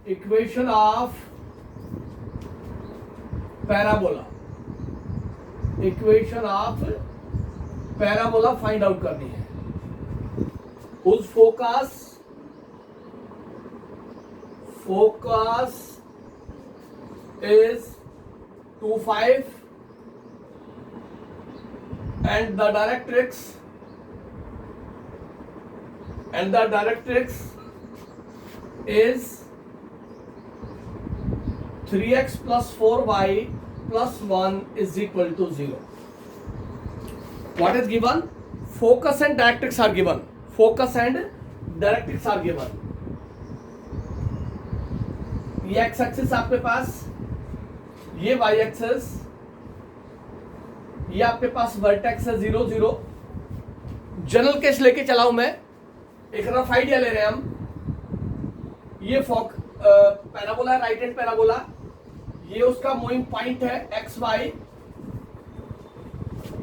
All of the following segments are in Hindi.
Equation of parabola, equation of parabola find out करनी है। उस focus is 2, 5 and the directrix is 3x plus 4y plus 1 is equal to 0. What is given? Focus and directrix are given. Focus and directrix are given. ये एक्स एक्सिस आपके पास, ये वाई एक्सिस, ये आपके पास वर्टेक्स है 0, 0। जनरल केस लेके चला हूं मैं, एक रफ आइडिया ले रहे हैं हम। ये पैराबोला है, राइट हैंड पैराबोला, ये उसका मूविंग पॉइंट है एक्स वाई,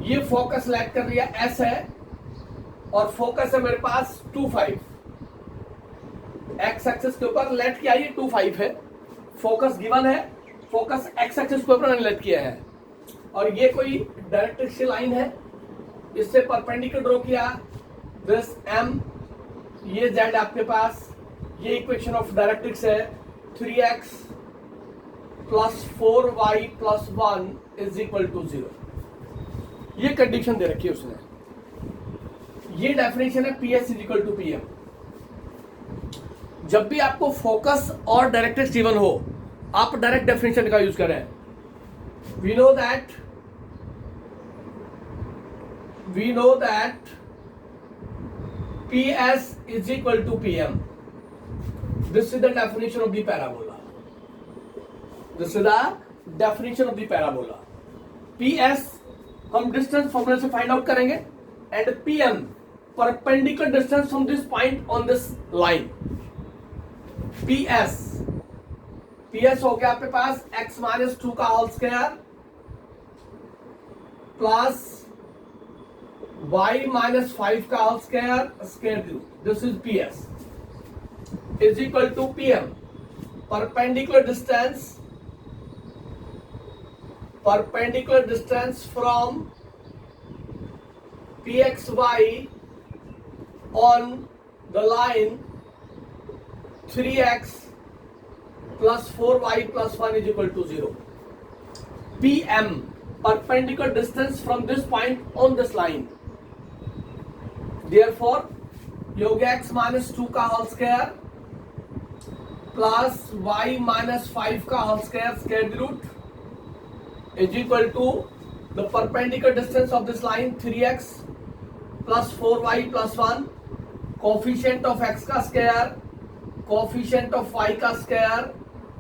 ये फोकस लेट कर लिया एस है, और फोकस है मेरे पास 2, 5। एक्स एक्सिस के ऊपर लेट किया, ये 2, 5 है, फोकस गिवन है, फोकस एक्स एक्सिस के ऊपर मैंने लेट किया है, और ये कोई डायरेक्ट्रिक्स की लाइन है, इससे परपेंडिकुलर ड्रॉ किया, दिस एम, ये जेड आपके पास, ये इक्वेशन ऑफ डायरेक्ट्रिक्स है 3x plus 4y plus 1 is equal to 0। ये कंडीशन दे रखी है उसने, ये डेफिनेशन है P S is equal to P M. जब भी आपको फोकस और डायरेक्ट्रिक्स गिवन हो, आप डायरेक्ट डेफिनेशन का यूज करें। We know that P S is equal to P M. This is the definition of the parabola, this is the definition of the parabola. P S हम डिस्टेंस फॉर्मूला से फाइंड आउट करेंगे, and P M perpendicular distance from this point on this line. PS हो गया आपके पास x माइनस 2 का whole square plus y minus 5 का whole square square root, this is PS is equal to PM perpendicular distance from pxy on the line 3x plus 4y plus 1 is equal to 0. PM perpendicular distance from this point on this line. Therefore, ये हो गया x minus 2 का whole square plus y minus 5 का whole square square root is equal to the perpendicular distance of this line 3x plus 4y plus 1, coefficient of x का स्क्वायर, कोफिशिएंट ऑफ y का square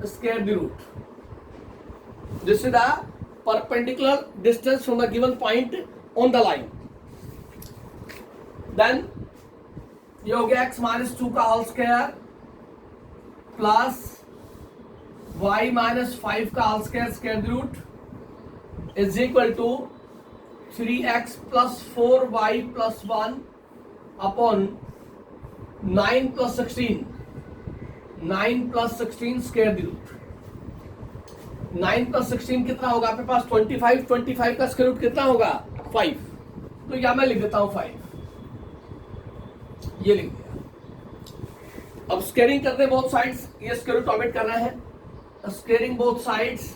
square root. This is the perpendicular distance from the given point on the line. Then ये हो गया x माइनस 2 का whole square plus y minus 5 का whole square square root is equal to 3x plus 4y plus 1 upon 9 plus 16, 9 plus 16 square root. 9 plus 16 कितना होगा आपके पास 25, 25 का स्क्वायर रूट कितना होगा 5, तो यहां मैं लिख देता हूं 5, ये लिख दिया। अब स्क्वायरिंग करते हैं बोथ साइड्स, ये स्क्वायर रूट ऑमिट करना है, स्क्वायरिंग बोथ साइड्स,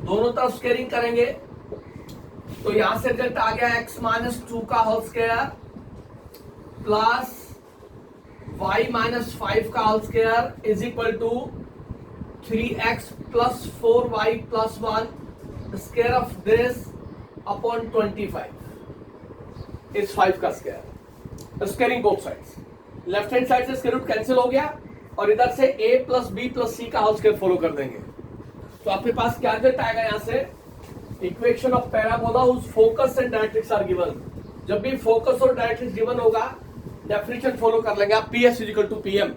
दोनों तरफ स्क्वायरिंग करेंगे, तो यहां से रिजल्ट आ गया x माइनस 2 का whole square plus y minus 5 का whole square is equal to 3x plus 4y plus 1 square of this upon 25 is 5 का square. Squaring both sides, left hand side से स्क्वायर रूट कैंसिल हो गया, और इधर से a plus b plus c का होल स्क्वायर फॉलो कर देंगे, तो आपके पास क्या रिजल्ट आएगा यहां से equation of parabola whose focus and directrix are given. जब भी फोकस और डायरेक्ट्रिक्स गिवन होगा, डेफिनेशन फॉलो कर लेंगे आप, PS is equal to PM.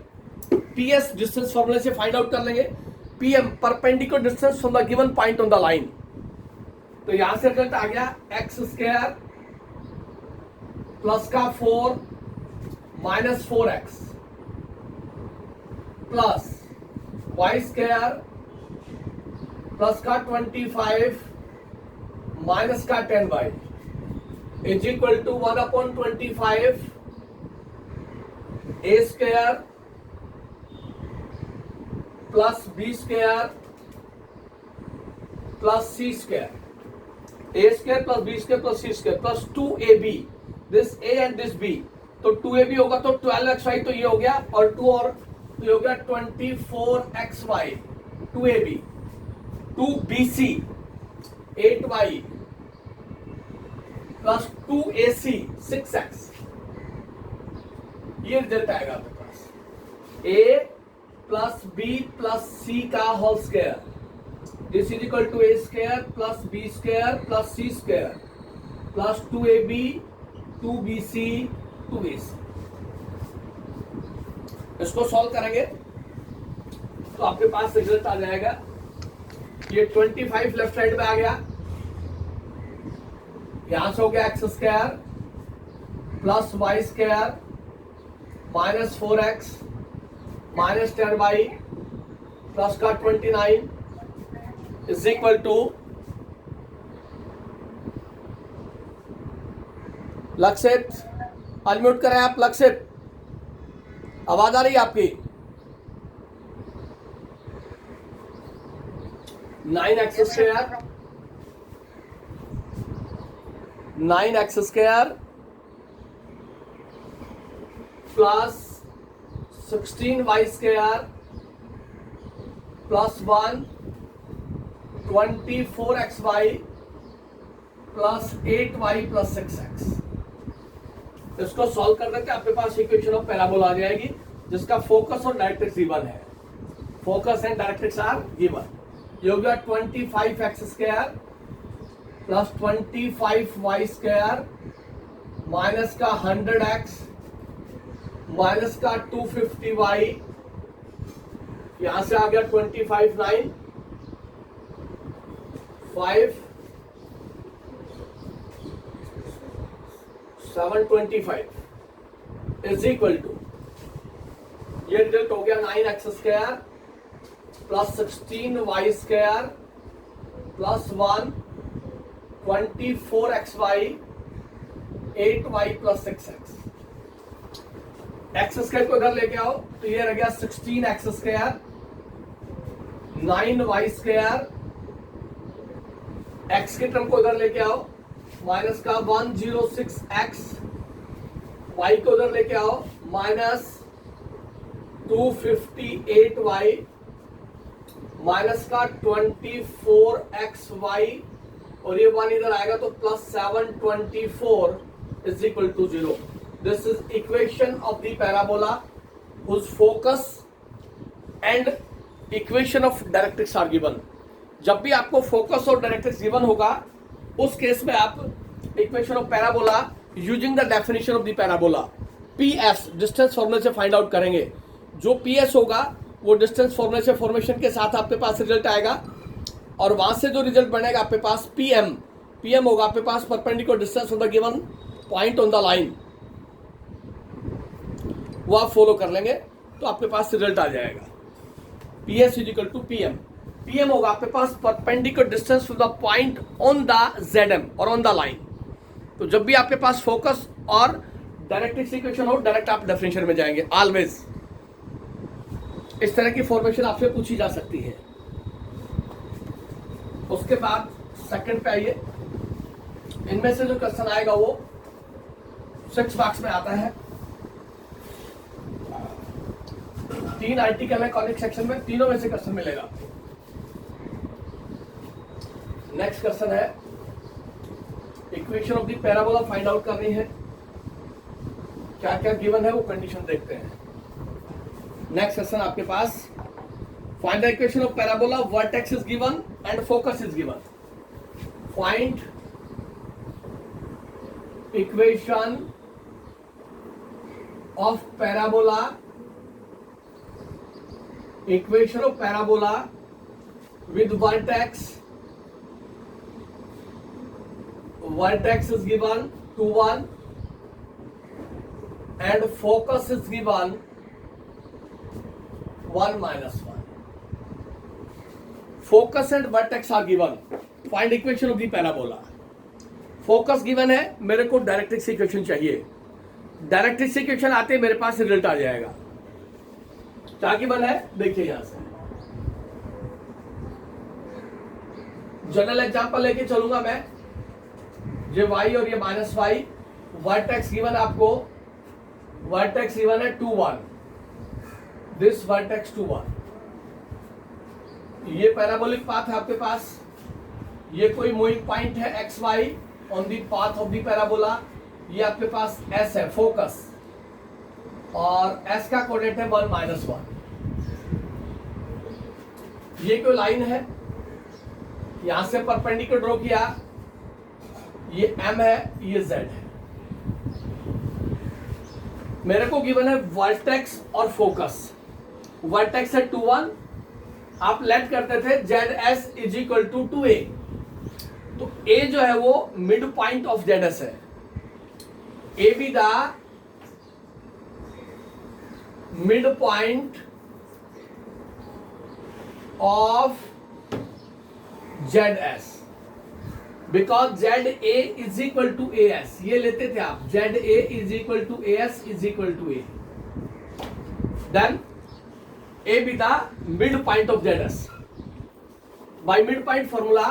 PS distance फॉर्मूले से फाइंड आउट कर लेंगे, PM perpendicular distance from the given point on the line, तो यहां से रिजल्ट आ गया एक्स स्क्वायर प्लस का 4 minus 4x plus Y square plus का 25 माइनस का 10y is equal to 1/25 A square plus B square plus C square, A square plus B square plus C square plus 2ab, this A and this B, तो 2ab होगा तो 12xy, तो ये हो गया, और 2 और तो ये हो गया 24xy, 2ab, 2bc 8y plus 2ac 6x, ये रिजल्ट आएगा आपके पास। a plus B plus C का whole square, this is equal to A square plus B square plus C square plus 2ab 2bc 2ac। इसको सॉल्व करेंगे तो आपके पास रिजल्ट आ जाएगा, ये 25 लेफ्ट साइड में आ गया, यहां से हो गया x square plus Y square minus 4x minus 10y plus का 29 is equal to, Lakshit unmute करें आप, लक्षित आवाज आ रही है आपकी? 9x square 9x square plus 16y square plus 1 24xy plus 8y plus 6x। इसको सॉल्व कर करके आपके पास इक्वेशन ऑफ पैराबोला आ जाएगी, जिसका फोकस और डायरेक्ट्रिक्स गिवन है। Focus and directrix are given. ये हो गया 25x square plus 25y square minus का 100x माइनस का 250y, यहां से आ गया 25 9 5 725 इज इक्वल टू, ये रिजल्ट हो गया 9x square plus 16y square plus 1 24xy 8y plus 6x। X square को इधर लेके आओ तो ये रह गया 16x square 9y square, x के टर्म को इधर लेके आओ माइनस का 106x, y को उधर लेके आओ माइनस 258y माइनस का 24xy, और ये 1 इधर आएगा तो plus 724 is equal to 0। This is equation of the parabola whose focus and equation of directrix are given. जब भी आपको फोकस और डायरेक्ट्रिक्स गिवन होगा, उस केस में आप equation of parabola using the definition of the parabola PS distance फॉर्मूले से फाइंड आउट करेंगे। जो पीएस होगा वो डिस्टेंस फॉर्मूले से फॉर्मेशन के साथ आपके पास रिजल्ट आएगा, और वहां से जो रिजल्ट बनेगा आपके पास पीएम होगा आपके पास perpendicular distance of the given point on the line, वो आप फॉलो कर लेंगे तो आपके पास रिजल्ट आ जाएगा। PS is equal to PM होगा आपके पास perpendicular distance to the point on the ZM और ऑन द लाइन। तो जब भी आपके पास फोकस और डायरेक्ट्रिक्स इक्वेशन हो, डायरेक्ट आप डेफिनेशन में जाएंगे ऑलवेज। इस तरह की फॉर्मेशन आपसे पूछी जा सकती है। उसके बाद सेकंड पे आइए, इनमें से जो क्वेश्चन आएगा वो 6 मार्क्स में आता है। 3 आर्टिकल है कॉनिक सेक्शन में, तीनों में से क्वेश्चन मिलेगा। नेक्स्ट क्वेश्चन है equation of the parabola find out करनी है। क्या क्या गिवन है वो कंडीशन देखते हैं। नेक्स्ट क्वेश्चन आपके पास find the equation of parabola, vertex is given and focus is given. Find equation of parabola, equation of parabola with vertex is given 2 1 and focus is given 1 minus 1. Focus and vertex are given. Find equation of the parabola. Focus given है, मेरे को डायरेक्ट्रिक्स इक्वेशन चाहिए. डायरेक्ट्रिक्स इक्वेशन आते मेरे पास रिजल्ट आ जाएगा. क्या गिवन है देखिए यहां से. जनरल एग्जांपल लेके चलूंगा मैं. ये y और ये माइनस वाई. वर्टेक्स गिवन आपको. वर्टेक्स गिवन है 2 1. This vertex 2 1. ये पैराबोलिक पाथ है आपके पास. ये कोई मूविंग पॉइंट है X Y on the path of the parabola. ये आपके पास एस है फोकस, और एस का कोऑर्डिनेट है 1 minus 1. ये कोई लाइन है, यहां से परपेंडिकुलर ड्रॉ किया. ये m है, ये z है. मेरे को गिवन है वर्टेक्स और फोकस. वर्टेक्स है 2 1. आप लेट करते थे ZS is equal to 2a. तो a जो है वो मिड पॉइंट ऑफ ZS है. a B the mid point of ZS because ZA is equal to AS. ये लेते थे आप. ZA is equal to AS is equal to A. Then A be the midpoint of ZS. By midpoint formula,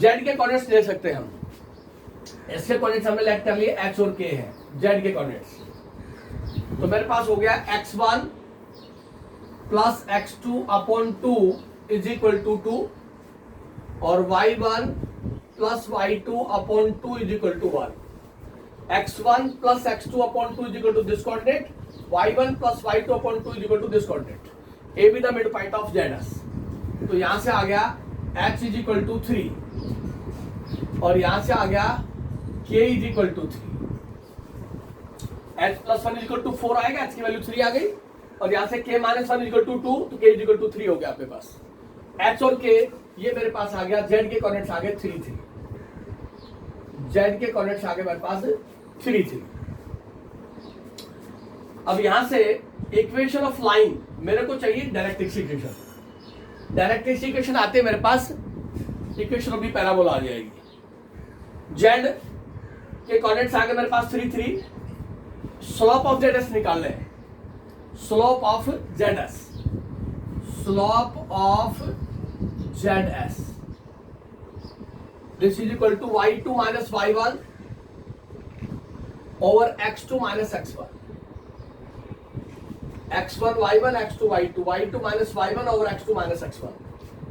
Z के कोऑर्डिनेट्स ले सकते हैं हम. S के कोऑर्डिनेट्स हमने लेट कर लिए, H और K है. Z के कोऑर्डिनेट्स तो मेरे पास हो गया x1 plus x2 upon 2 is equal to 2, और y1 plus y2 upon 2 is equal to 1. x1 plus x2 upon 2 is equal to this coordinate. y1 plus y2 upon 2 is equal to this coordinate. a B the mid point of ZS. तो यहां से आ गया h इज इक्वल टू 3, और यहां से आ गया k is equal to 3. h plus 1 is equal to 4 आएगा, h की वैल्यू 3 आ गई, और यहां से k minus 1 is equal to 2, तो k इज इक्वल टू 3 हो गया आपके पास. h और k ये मेरे पास आ गया. z के कोऑर्डिनेट्स आ गए 3 3. z के कोऑर्डिनेट्स आ गए मेरे पास 3 3. अब यहां से इक्वेशन ऑफ लाइन मेरे को चाहिए डायरेक्ट्रिक्स इक्वेशन. डायरेक्ट्रिक्स इक्वेशन आते मेरे पास इक्वेशन ऑफ द पैराबोला आ जाएगी. z के कोऑर्डिनेट्स आ गए मेरे पास 3 3. स्लोप ऑफ ZS निकाल लें. Slope of ZS, slope of ZS this is equal to y2 minus y1 over x2 minus x1. x1 y1 x2 y2, y2 minus y1 over x2 minus x1.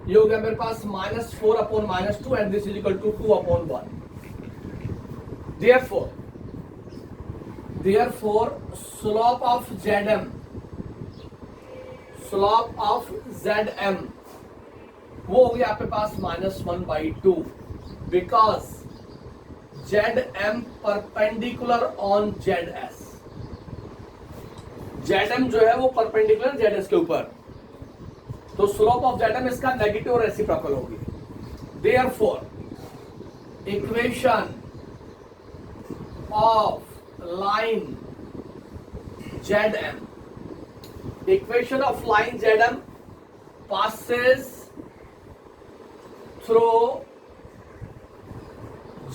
ये हो गया मेरे पास -4 upon -2 and this is equal to 2 upon 1. therefore slope of ZM, slope of ZM वो हो गया आपके पास -1/2, because ZM perpendicular on ZS. ZM जो है वो परपेंडिकुलर ZS के ऊपर, तो स्लोप ऑफ ZM इसका नेगेटिव रेसिप्रोकल होगी. therefore equation of line ZM, equation of line ZM passes through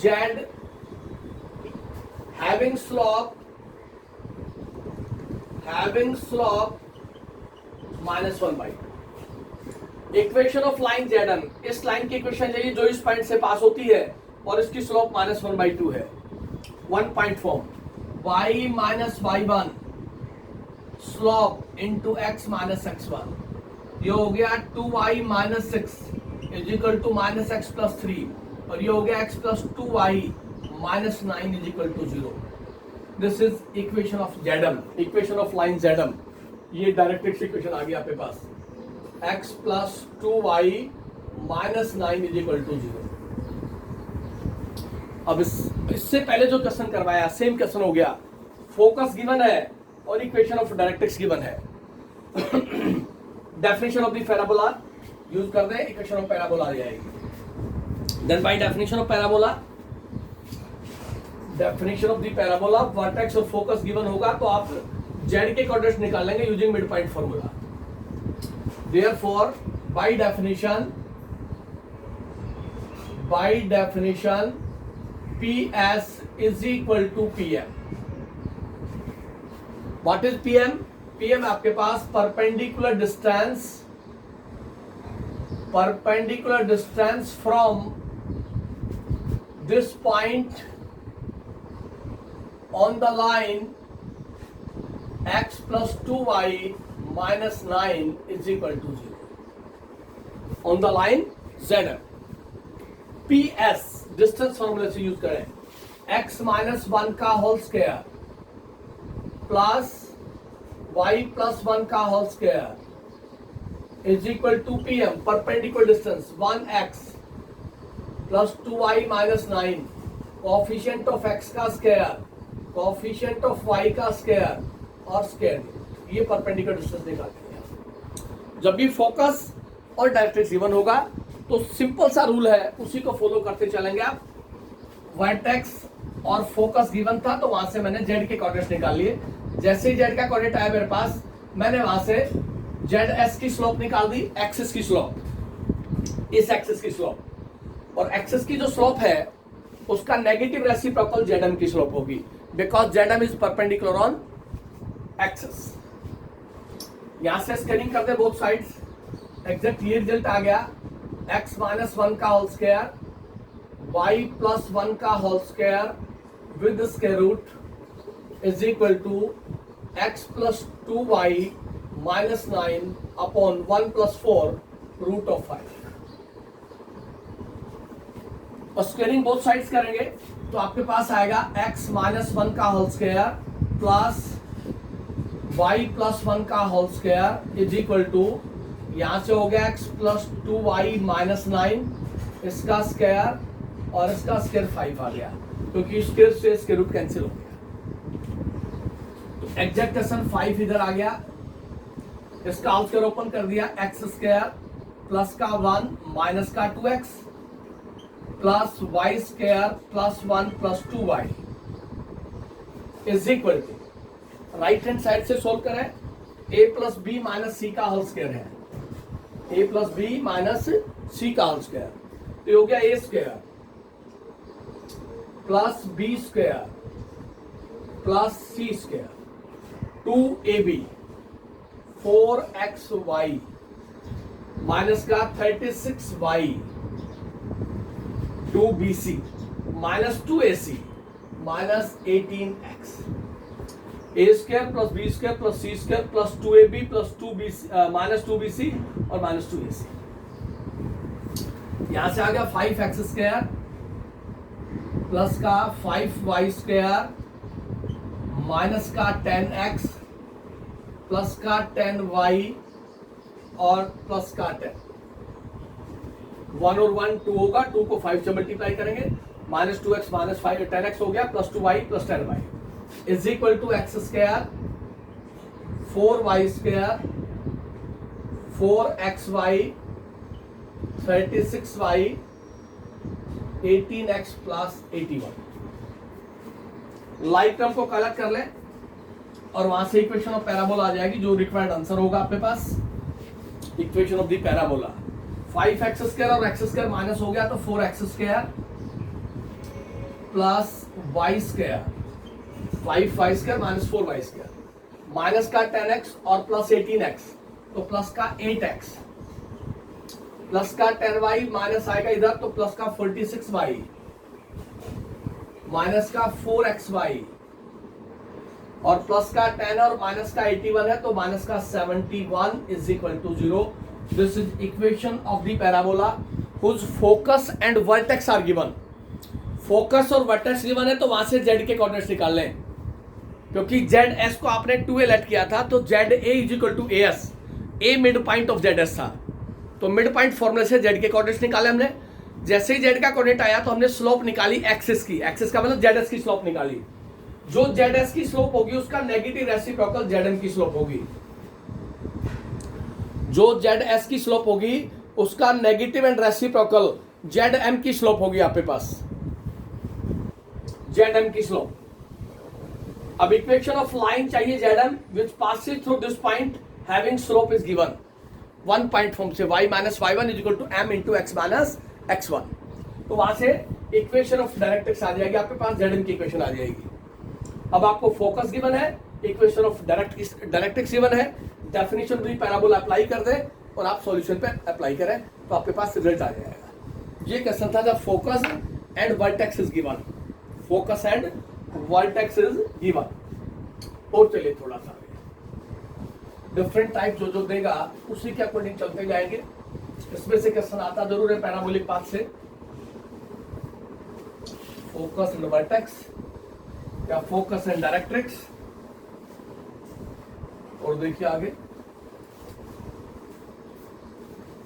Z having slope -1/2. Equation of line ZM, इस लाइन की इक्वेशन चाहिए जो इस पॉइंट से पास होती है और इसकी स्लोप -1/2 है. 1 point form y minus y1 slope into x minus x1. ये हो गया 2y minus 6 is equal to minus x plus 3, और ये हो गया x plus 2y minus 9 is equal to 0. This is equation of ZM, equation of line ZM. ये डायरेक्ट्रिक्स इक्वेशन आ गया आपके पास. x plus 2y minus 9 is equal to 0. अब इससे पहले जो क्वेश्चन करवाया सेम क्वेश्चन हो गया. फोकस गिवन है और इक्वेशन ऑफ डायरेक्ट्रिक्स गिवन है. Definition of the parabola use कर दें, इक्वेशन ऑफ पैराबोला आ जाएगी. Then by definition of parabola, definition of the parabola vertex और फोकस गिवन होगा तो आप जेड के कोऑर्डिनेट्स निकाल लेंगे using mid point formula. Therefore by definition PS is equal to PM. What is PM? PM आपके पास perpendicular distance from this point on the line x plus 2y minus 9 is equal to 0. On the line ZM. PS distance फॉर्मूले से यूज करें, x माइनस 1 का whole square plus y plus 1 का whole square is equal to PM perpendicular distance 1x plus 2y minus 9 coefficient of x का स्क्वायर कोफिशिएंट ऑफ y का स्क्वायर और स्क्वायर, ये परपेंडिकुलर डिस्टेंस निकालते हैं। जब भी फोकस और डायरेक्ट्रिक्स गिवन होगा तो सिंपल सा रूल है, उसी को फॉलो करते चलेंगे आप। वर्टेक्स और फोकस गिवन था तो वहां से मैंने जेड के कोऑर्डिनेट्स निकाल लिए। जैसे ही जेड का कोऑर्डिनेट आया मेरे पास, मैंने वहां से जेड एस की स्लोप निकाल दी, एक्सिस की स्लोप, इस एक्सिस की स्लोप, और एक्सिस की जो स्लोप है उसका नेगेटिव रेसिप्रोकल जेडएम की स्लोप होगी, because ZM is perpendicular on axis. यहां से स्केलिंग करते बोथ साइड्स, एग्जैक्ट ये रिजल्ट आ गया, x माइनस 1 का होल स्क्वायर y प्लस 1 का whole square with square root is equal to x plus 2y minus 9 upon 1 plus 4 root of 5। और स्क्वेयरिंग बोथ साइड्स करेंगे तो आपके पास आएगा x माइनस 1 का whole square plus y plus 1 का whole square is equal to, यहां से हो गया x प्लस 2y माइनस 9 इसका स्क्वायर और इसका स्क्वायर 5 आ गया, क्योंकि स्क्वायर से स्क्वायर रूट कैंसिल हो गया। तो एग्जैक्टेशन 5 इधर आ गया, इसका होल स्क्वायर ओपन कर दिया, x स्क्वायर प्लस का 1 माइनस का 2x plus y square plus 1 plus 2y is equal to, right hand side से सोल्व करें, a plus b minus c का होल स्क्वायर है, a plus b minus c का होल स्क्वायर, तो हो गया a square plus B square plus C square 2ab 4xy minus का 36y 2bc minus 2ac minus 18x, a square plus B square plus C square plus 2ab plus 2bc minus 2bc और माइनस 2ac। यहां से आ गया 5x स्क्वायर प्लस का 5y स्क्वायर माइनस का 10x प्लस का 10y और प्लस का 10, 1 और 1 2 होगा, 2 को 5 से मल्टीप्लाई करेंगे, माइनस 2x माइनस 5 10x हो गया plus 2y plus 10y is equal to x square 4y square 4xy 36y 18x plus 81। Like term को कलेक्ट कर लें और वहां से इक्वेशन ऑफ पैराबोला आ जाएगी, जो रिक्वायर्ड आंसर होगा आपके पास। Equation of the parabola 5x square और x स्क्वायर माइनस हो गया तो 4x square plus y square 5y square minus 4y square minus का 10x और प्लस 18x तो प्लस का 8x प्लस का 10y माइनस आएगा इधर तो प्लस का 46y माइनस का 4xy और प्लस का 10 और माइनस का 81 है तो माइनस का 71 is equal to 0। This is equation of the parabola whose focus and vertex are given. Focus और वर्टेक्स गिवन है तो वहां से जेड के कोऑर्डिनेट्स निकाल लें, क्योंकि जेड एस को आपने 2a लेट किया था तो Z A is equal to S, A mid point of Z S था, तो मिड पॉइंट फॉर्मूले से जेड के कोऑर्डिनेट्स निकाले हमने। जैसे ही जेड का कोऑर्डिनेट आया तो हमने स्लोप निकाली एक्सिस की, एक्सिस का मतलब जेड एस की स्लोप निकाली। जो जेड एस की स्लोप होगी उसका नेगेटिव रेसिप्रोकल जेड एम की स्लोप होगी, जो जेड एस की स्लोप होगी उसका negative and reciprocal Z M की स्लोप होगी आपके पास, जेड एम की स्लोप। अब इक्वेशन ऑफ लाइन चाहिए Z M which passes through this point having slope is given 1 point form से y minus y1 is equal to m into X minus x1। तो वहां से इक्वेशन ऑफ डायरेक्ट्रिक्स आ जाएगी आपके पास, जेड एम की इक्वेशन आ जाएगी। अब आपको फोकस गिवन है, इक्वेशन ऑफ डायरेक्ट्रिक्स गिवन है, डेफिनेशन भी पैराबोला अप्लाई कर दे और आप सॉल्यूशन पे अप्लाई करें तो आपके पास रिजल्ट आ जाएगा। ये क्वेश्चन था जब focus and vertex is given, focus and vertex is given. और चलिए थोड़ा सा डिफरेंट टाइप जो देगा उसी के अकॉर्डिंग चलते जाएंगे। इसमें से क्वेश्चन आता जरूर है पैराबोलिक पाथ से, फोकस एंड वर्टेक्स या फोकस एंड डायरेक्ट्रिक्स। और देखिए आगे,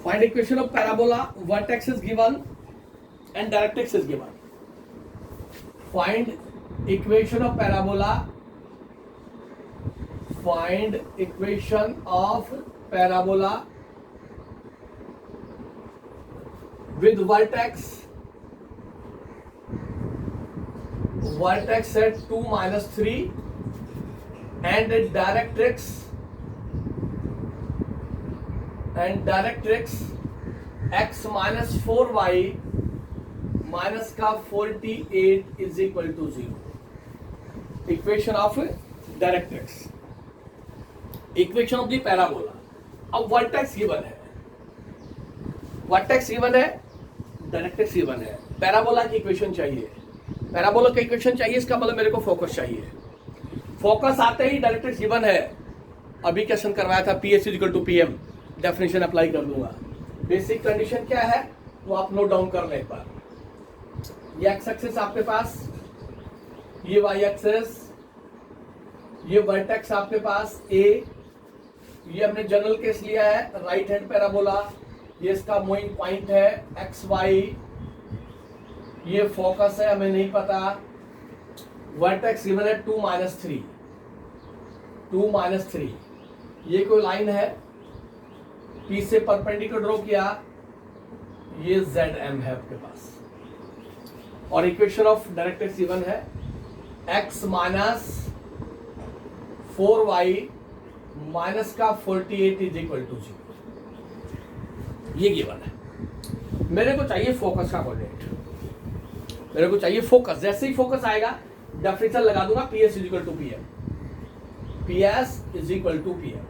find equation of parabola, vertex is given and directrix is given. Find equation of parabola, find equation of parabola with vertex at 2 minus 3 and directrix x minus 4y minus का 48 is equal to 0। Equation of directrix, equation of the parabola. अब वर्टेक्स गिवन है, वर्टेक्स गिवन है, डायरेक्ट्रिक्स गिवन है, पैराबोला की इक्वेशन चाहिए, पैराबोला की इक्वेशन चाहिए, इसका मतलब मेरे को फोकस चाहिए। फोकस आते ही डायरेक्ट्रिक्स गिवन है, अभी क्वेश्चन करवाया था P S equal to P M, definition apply कर दूंगा। बेसिक कंडीशन क्या है वो आप नोट डाउन कर लें एक बार। ये एक्स एक्सिस आपके पास, ये वाई एक्सिस, ये वर्टेक्स आपके पास ए, ये हमने जनरल केस लिया है राइट हैंड पैराबोला, ये इसका मूविंग पॉइंट है एक्स वाई, ये फोकस है हमें नहीं पता, वर्टेक्स गिवन है 2 माइनस 3, 2 माइनस 3, ये कोई लाइन है पी से परपेंडिकुलर ड्रॉ किया, ये जेड एम है आपके पास। और इक्वेशन ऑफ डायरेक्ट्रिक्स गिवन है एक्स माइनस 4y माइनस का 48 इज इक्वल टू 0, ये गिवन है। मेरे को चाहिए फोकस का कोऑर्डिनेट, मेरे को चाहिए फोकस। जैसे ही फोकस आएगा डेफिनेशन लगा दूंगा P S is equal to P M, P S is equal to P M.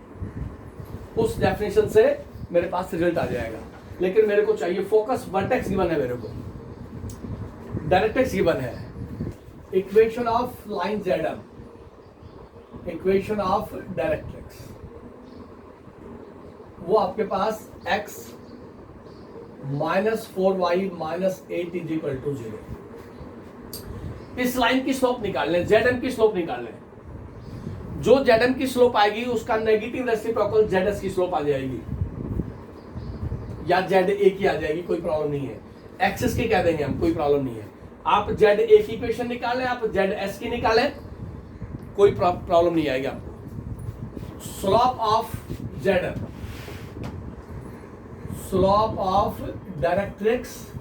उस डेफिनेशन से मेरे पास रिजल्ट आ जाएगा, लेकिन मेरे को चाहिए फोकस। वर्टेक्स गिवन है मेरे को, डायरेक्ट्रिक्स गिवन है, equation of line Z M, equation of directrix, वो आपके पास x minus 4y minus 8 is equal to 0। इस लाइन की स्लोप निकाल लें, जेड की स्लोप निकाल लें। जो जेड की स्लोप आएगी उसका नेगेटिव रेसिप्रोकल जेड की स्लोप आ जाएगी, या जेड ए की आ जाएगी, कोई प्रॉब्लम नहीं है। एक्सिस की कह देंगे हम, कोई प्रॉब्लम नहीं है। आप जेड ए की इक्वेशन निकालें, आप जेड एस की निकालें, कोई प्रॉब्लम नहीं आएगी आपको। Slope of Z M, slope of directrix,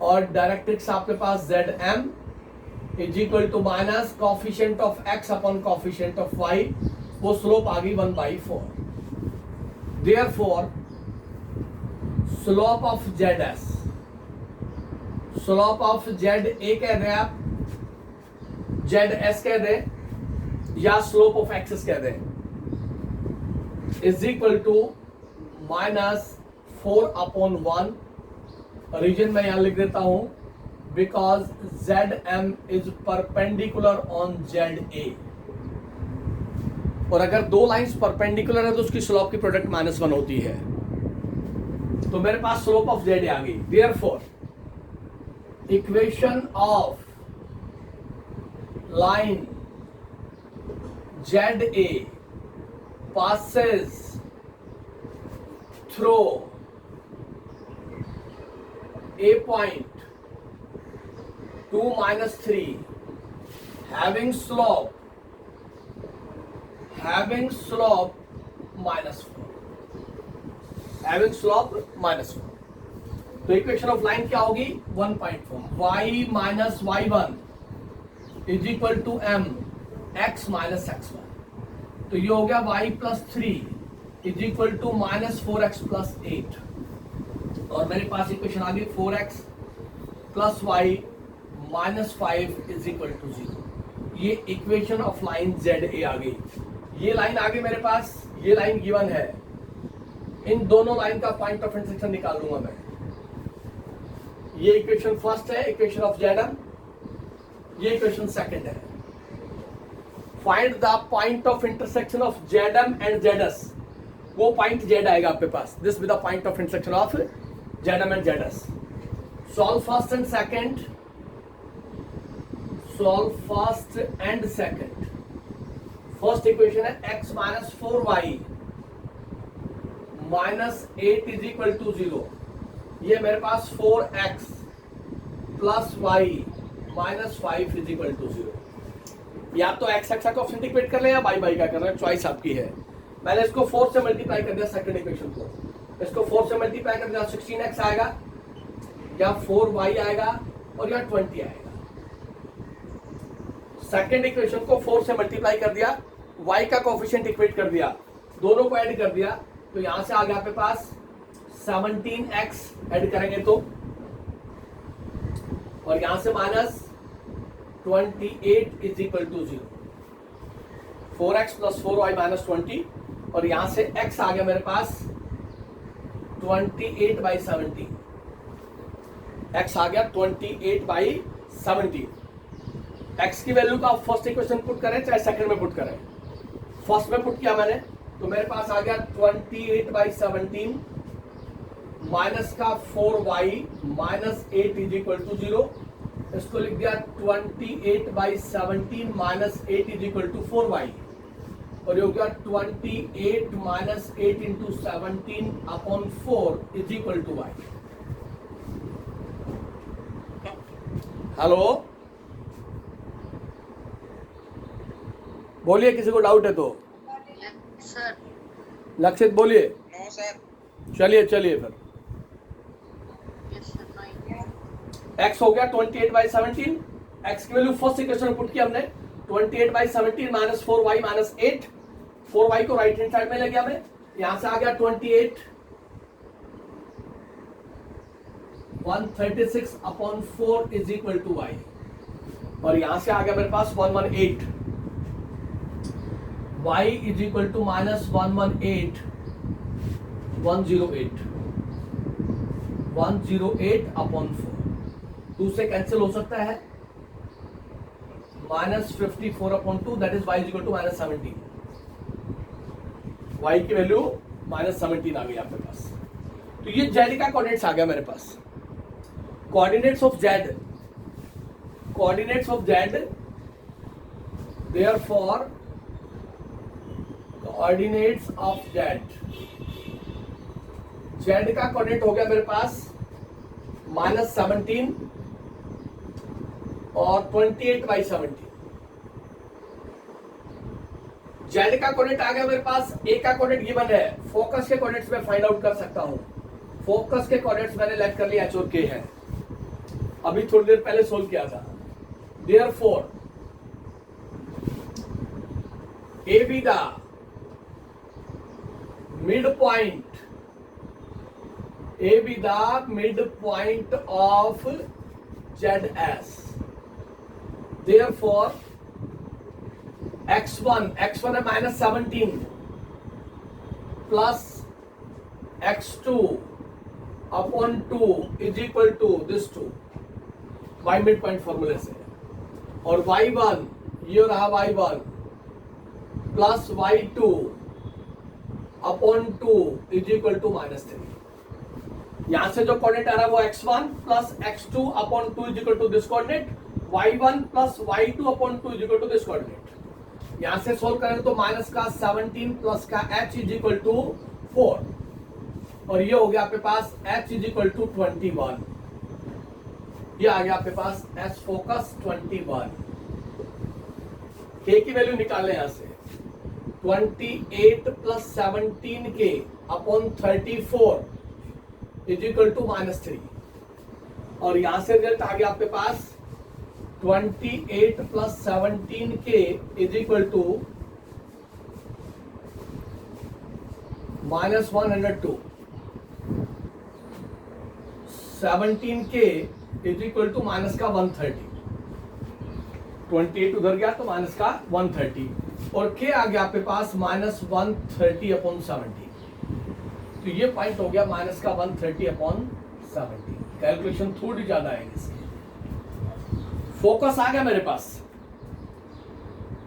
और डायरेक्ट्रिक्स आपके पास Z M is equal to minus coefficient of x upon coefficient of y, वो स्लोप आ गई 1/4। Therefore slope of Z S, slope of Z A कह रहे हैं आप, जेड एस कह दें, या स्लोप ऑफ एक्सिस कह दें, इज इक्वल टू -4/1। रीजन मैं यहां लिख देता हूं, because Z M is perpendicular on Z A, और अगर दो लाइंस परपेंडिकुलर है तो उसकी स्लोप की प्रोडक्ट -1 होती है। तो मेरे पास स्लोप ऑफ जेड आ गई। Therefore equation of line Z A passes through a point 2 minus 3 having slope -4, having slope -4। तो इक्वेशन ऑफ लाइन क्या होगी 1.4 y minus y1 is equal to m x minus x1। तो ये हो गया y plus 3 is equal to minus 4x plus 8। और मेरे पास इक्वेशन आ गई 4x plus y minus 5 is equal to 0। ये इक्वेशन ऑफ लाइन ZA आ गई। ये लाइन आ गई मेरे पास, ये लाइन गिवन है। इन दोनों लाइन का पॉइंट ऑफ इंटरसेक्शन निकाल लूंगा मैं। ये इक्वेशन फर्स्ट है, इक्वेशन ऑफ ZM। ये इक्वेशन सेकंड है। Find the point of intersection of ZM and ZS। वो पॉइंट Z आएगा आपके पास। This with the point of intersection of ZM and ZS। Solve first and second. Solve first and second. First equation है x minus 4y minus 8 is equal to 0। ये मेरे पास 4x plus y minus 5 is equal to 0। या तो x का ऑप्शन इक्वेट कर ले या y का कर ले, चॉइस आपकी है। मैंने इसको 4 से मल्टीप्लाई कर दिया सेकंड इक्वेशन को। इसको 4 से मल्टीप्लाई कर दिया 16x आएगा या 4y आएगा और या 20 आएगा। सेकंड इक्वेशन को 4 से मल्टीप्लाई कर दिया, y का कोएफिशिएंट इक्वेट कर दिया, दोनों को ऐड कर दिया, तो यहां से आ गया आपके पास 17x ऐड करेंगे तो, और यहां से minus 28 is equal to 0। 4x plus 4y minus 20, और यहां से x आ गया मेरे पास 28 बाई 17। x आ गया 28 बाई 17। x की वैल्यू का आप फर्स्ट इक्वेशन पुट करें चाहे सेकंड में पुट करें। फर्स्ट में पुट किया मैंने, तो मेरे पास आ गया 28 बाई 17 माइनस का 4y minus 8 is equal to 0। इसको लिख दिया 28 by 17 minus 8 is equal to 4y, और ये हो गया 28 minus 8 into 17 upon 4 is equal to y। Hello, बोलिए, किसी को डाउट है तो सर। लक्षित बोलिए। No sir. चलिए चलिए फिर। x हो गया 28 बाई 17। x की वैल्यू फर्स्ट इक्वेशन में पुट किया हमने 28 by 17 minus 4y minus 8। 4y को राइट हैंड साइड में ले गया मैं, यहां से आ गया 28 136 upon 4 is equal to y, और यहां से आ गया मेरे पास 118। y is equal to minus 118 108 upon 4। 2 से कैंसिल हो सकता है, minus 54 upon 2 that is y is equal to minus 17। y की वैल्यू माइनस 17 आ गई आपके पास। तो ये z का कोऑर्डिनेट्स आ गया मेरे पास। Coordinates of z, coordinates of z, therefore coordinates of z, z का कोऑर्डिनेट हो गया मेरे पास माइनस 17 और 28 बाई 17। z का कोऑर्डिनेट आ गया मेरे पास, a का कोऑर्डिनेट गिवन है। फोकस के कोऑर्डिनेट्स में फाइंड आउट कर सकता हूं। फोकस के कोऑर्डिनेट्स मैंने लेट कर लिया h और k है, अभी थोड़ी देर पहले सोल्व किया था। Therefore a be the midpoint, a be the midpoint of ZS. Therefore x1 है minus 17 plus x2 upon 2 is equal to this 2 y mid point फॉर्मूले से, और y1 ये रहा y1 plus y2 upon 2 is equal to minus 3। यहां से जो कोऑर्डिनेट आ रहा है वो x1 plus x2 upon 2 is equal to this coordinate, y1 plus y2 upon 2 is equal to this coordinate. यहां से सोल्व करें तो माइनस का 17 प्लस का h इज इक्वल टू 4, और ये हो गया आपके पास h इज इक्वल टू 21। ये आ गया आपके पास s फोकस 21। k की वैल्यू निकाल लें यहां से, 28 प्लस 17 के upon 34 is equal to minus 3। और यहां से रिजल्ट आ गया आपके पास 28 plus 17k is equal to -102. 17k is equal to minus का 130. 28 उधर गया तो माइनस का 130 और k आ गया आपके पास -130/70. तो ये पॉइंट हो गया माइनस का 130/70. कैलकुलेशन थोड़ी ज्यादा आएगी इसकी. फोकस आ गया मेरे पास.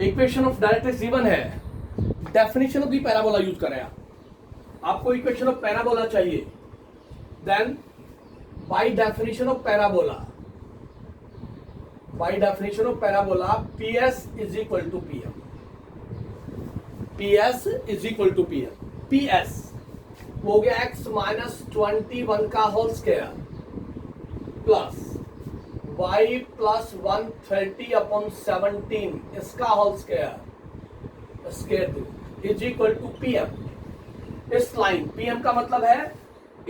इक्वेशन ऑफ डायरेक्ट्रिक्स गिवन है. Definition of the parabola use करें आप. आपको इक्वेशन ऑफ पैराबोला चाहिए. Then by definition of parabola PS is equal to PM. PS is equal to PM. PS हो गया x माइनस 21 का whole square plus y plus 130/17 इसका whole square is equal to PM. इस लाइन PM का मतलब है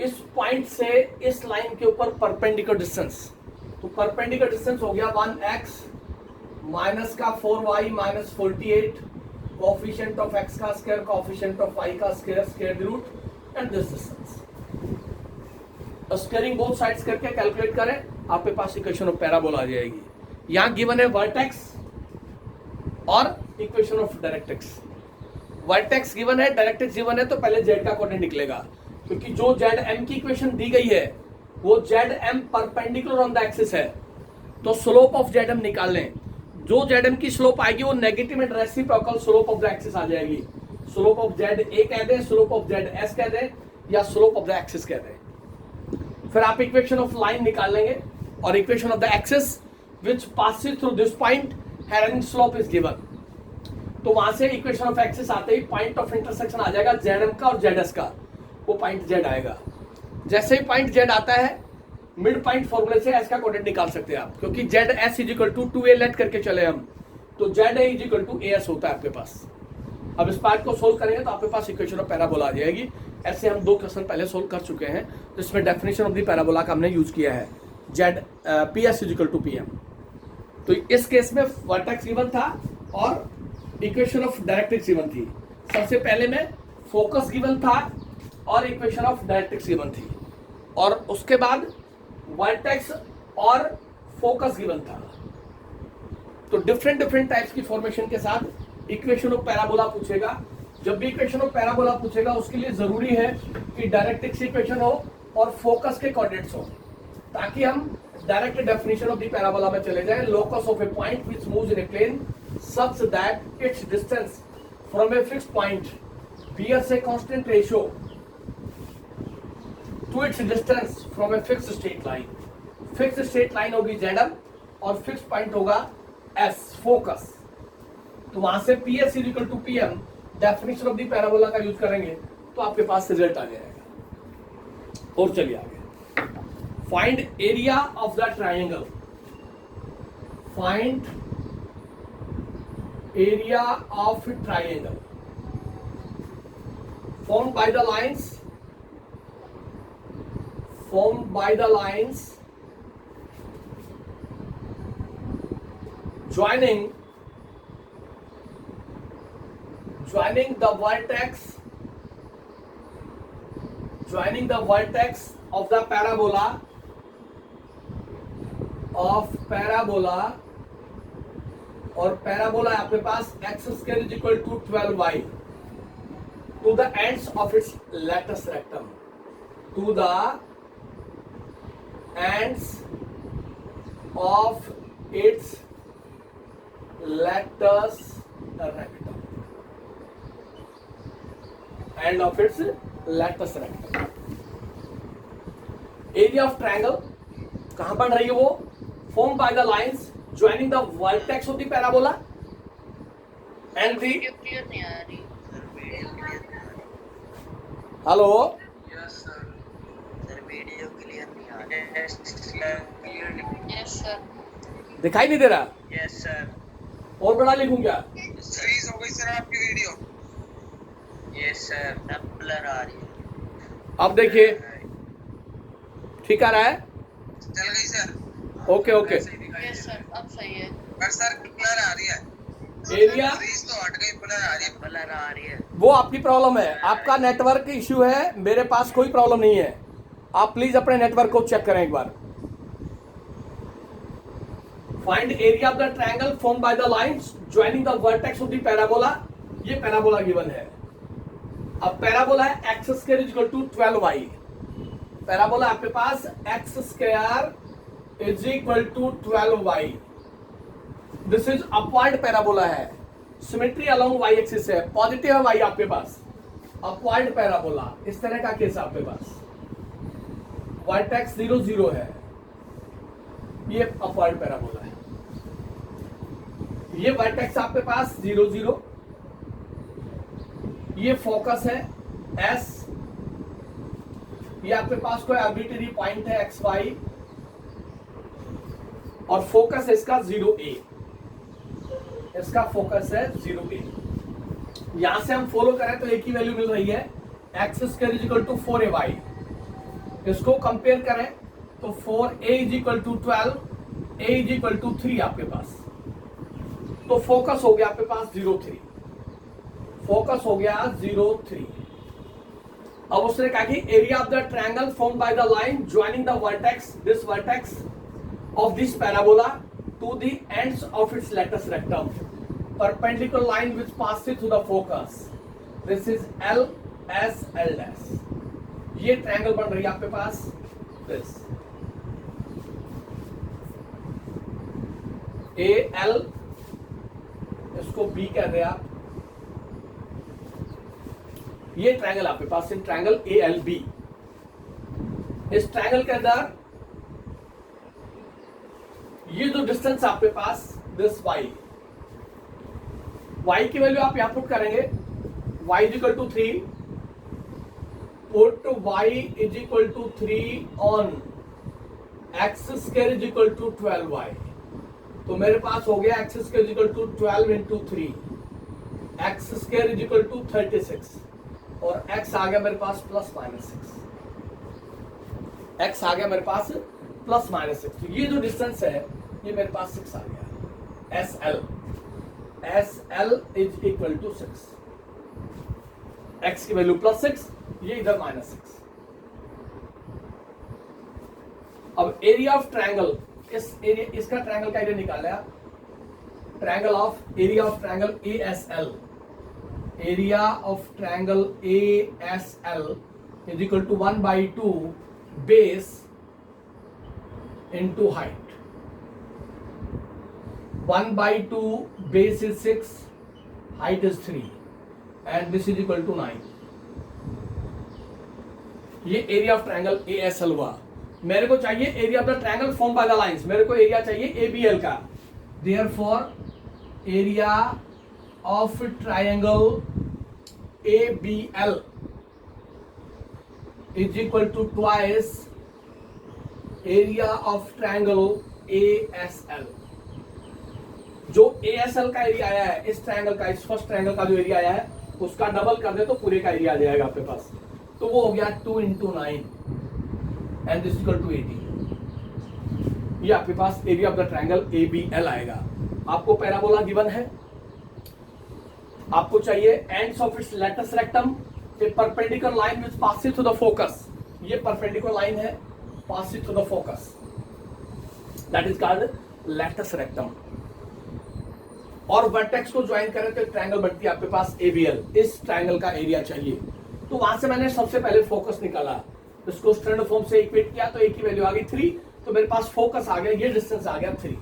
इस पॉइंट से इस लाइन के ऊपर परपेंडिकुलर डिस्टेंस. तो परपेंडिकुलर डिस्टेंस हो गया 1x माइनस का 4y minus 48 coefficient of x का स्क्वायर कोफिशिएंट ऑफ y का square square root and this distance. Squaring both sides करके कैलकुलेट करें आपके पास इक्वेशन ऑफ पैराबोला आ जाएगी. यहां गिवन है वर्टेक्स और equation of directrix. Vertex given है, डायरेक्ट्रिक्स गिवन है, तो पहले z का कोऑर्डिनेट निकलेगा क्योंकि जो ZM की इक्वेशन दी गई है वो ZM perpendicular on the axis है. तो स्लोप ऑफ ZM निकाल लें. जो ZM की स्लोप आएगी वो negative and reciprocal slope of the axis आ जाएगी. स्लोप ऑफ ZA कह दें, स्लोप ऑफ ZS कह दें या स्लोप ऑफ द एक्सिस कह दें. फिर आप इक्वेशन ऑफ लाइन निकाल लेंगे और equation of the axis which passes through this point having slope is given. तो वहां से इक्वेशन ऑफ एक्सिस आते ही पॉइंट ऑफ इंटरसेक्शन आ जाएगा ZM का और ZS का. वो पॉइंट Z आएगा. जैसे ही पॉइंट Z आता है मिड पॉइंट फॉर्मूले से S का कोऑर्डिनेट निकाल सकते हैं आप क्योंकि ZS is equal to 2A let करके चले हम तो ZA is equal to AS होता है आपके पास. अब इस पार्ट को सोल्व करेंगे तो आपके पास इक्वेशन ऑफ पैराबोला आ जाएगी. ऐसे हम 2 क्वेश्चन पहले सोल्व कर चुके हैं जिसमें डेफिनेशन ऑफ द पैराबोला का हमने यूज किया है. PS is equal to PM. तो इस केस में वर्टेक्स गिवन था और इक्वेशन ऑफ डायरेक्ट्रिक्स गिवन थी. सबसे पहले में फोकस गिवन था और इक्वेशन ऑफ डायरेक्ट्रिक्स गिवन थी और उसके बाद वर्टेक्स और फोकस गिवन था. तो डिफरेंट टाइप्स की फॉर्मेशन के साथ इक्वेशन ऑफ पैराबोला पूछेगा. जब भी इक्वेशन ऑफ पैराबोला पूछेगा उसके लिए जरूरी है कि डायरेक्ट्रिक्स इक्वेशन हो और फोकस के कोऑर्डिनेट्स हो ताकि हम direct definition of the parabola में चले जाएं. Locus of a point which moves in a plane such that its distance from a fixed point bears a constant ratio to its distance from a fixed straight line. Fixed straight line होगी ZM और fixed point होगा S focus. तो वहां से PS is equal to PM definition of the parabola का यूज करेंगे तो आपके पास रिजल्ट आ जाएगा. और चलिए आगे. Find area of the triangle. Find area of a triangle formed by the lines joining the vertex of the parabola और पैराबोला है आपके पास x square is equal to 12y to the ends of its latus rectum. To the ends of its latus rectum. End of its latus rectum. Area of triangle कहां बन रही है वो? Form by the lines joining the vertex of the parabola and the hello Yes sir. Sir video clear नहीं आ रहा. Yes sir. दिखाई नहीं दे रहा? Yes sir. और बड़ा लिखूं क्या? फ्रीज हो गई सर आपकी वीडियो. Yes sir. ब्लर आ रही है. अब देखिए ठीक आ रहा है? चल गई sir. Okay okay. Yes sir, अब सही है। पर सर ब्लर आ रही है। एरिया सीरीज तो हट गई, ब्लर आ रही है। ब्लर आ रही है। वो आपकी प्रॉब्लम है, आपका नेटवर्क इश्यू है, मेरे पास कोई प्रॉब्लम नहीं है। आप प्लीज अपने नेटवर्क को चेक करें एक बार। Find area of the triangle form by the lines joining the vertex of the parabola. ये पैराबोला गिवन है। अब पैराबोला है x square is equal to 12y। Parabola आपके पास x square is equal to 12y। This is upward parabola है, सिमेट्री अलोंग y एक्सिस है, पॉजिटिव है y आपके पास। अपवर्ड पैराबोला इस तरह का केस आपके पास, वर्टेक्स 0 0 है, ये अपवर्ड पैराबोला है। ये वर्टेक्स आपके पास 0 0, ये फोकस है S, ये आपके पास कोई आर्बिट्रेरी पॉइंट है एक्स वाई, और फोकस इसका 0A, इसका फोकस है 0A। यहां से हम फॉलो करें तो एक ही वैल्यू मिल रही है, x square is equal to 4ay। इसको कंपेयर करें तो 4a is equal to 12, a is equal to 3 आपके पास। तो फोकस हो गया आपके पास 0 3, फोकस हो गया 0 3। अब उसने कहा कि area of the triangle formed by the line joining the vertex, this vertex of this parabola to the ends of its latus rectum, perpendicular line which passes through the focus, this is L S L dash. ये ट्रायंगल बन रही है आपके पास दिस AL, इसको B कह रहे हैं आप। ये ट्रायंगल आपके पास है, ट्रायंगल ALB। इस ट्रायंगल के अंदर ये जो डिस्टेंस आपके पास दिस y की वैल्यू आप यहां पुट करेंगे, y is equal to 3, put y is equal to 3 on x square is equal to 12y। तो मेरे पास हो गया x square is equal to 12 into 3, x square is equal to 36, और x आ गया मेरे पास प्लस माइनस 6, x आ गया मेरे पास प्लस माइनस 6। तो ये जो डिस्टेंस है ये मेरे पास 6 आ गया, SL is equal to 6, x की वैल्यू प्लस 6, ये इधर माइनस 6। अब एरिया ऑफ ट्रायंगल, इस एरिया, इसका ट्रायंगल का एरिया निकाला, triangle of area of triangle ASL, area of triangle ASL is equal to 1/2 base into height. 1/2 base is 6, height is 3, and this is equal to 9। ये एरिया ऑफ ट्रायंगल ASL हुआ। मेरे को चाहिए area of the triangle form by the lines, मेरे को एरिया चाहिए ABL का। Therefore area of triangle ABL is equal to twice area of triangle ASL। जो ASL का एरिया आया है इस ट्रायंगल का, इस फर्स्ट ट्रायंगल का जो एरिया आया है उसका डबल कर दे तो पूरे का एरिया आ जाएगा आपके पास। तो वो हो गया 2 into 9 and this equal to 80। ये आपके पास area of the triangle ABL आएगा। आपको पैराबोला गिवन है, आपको चाहिए ends of its latus rectum, a perpendicular line which passes through the focus. ये परपेंडिकुलर लाइन है, passes through the focus, that is called latus rectum. और वर्टेक्स को ज्वाइन करें तो एक ट्रायंगल बनती है आपके पास ABL। इस ट्रायंगल का एरिया चाहिए, तो वहां से मैंने सबसे पहले फोकस निकाला, इसको स्टैंडर्ड फॉर्म से इक्वेट किया तो एक ही वैल्यू आ गई 3, तो मेरे पास फोकस आ गया, ये डिस्टेंस आ गया 3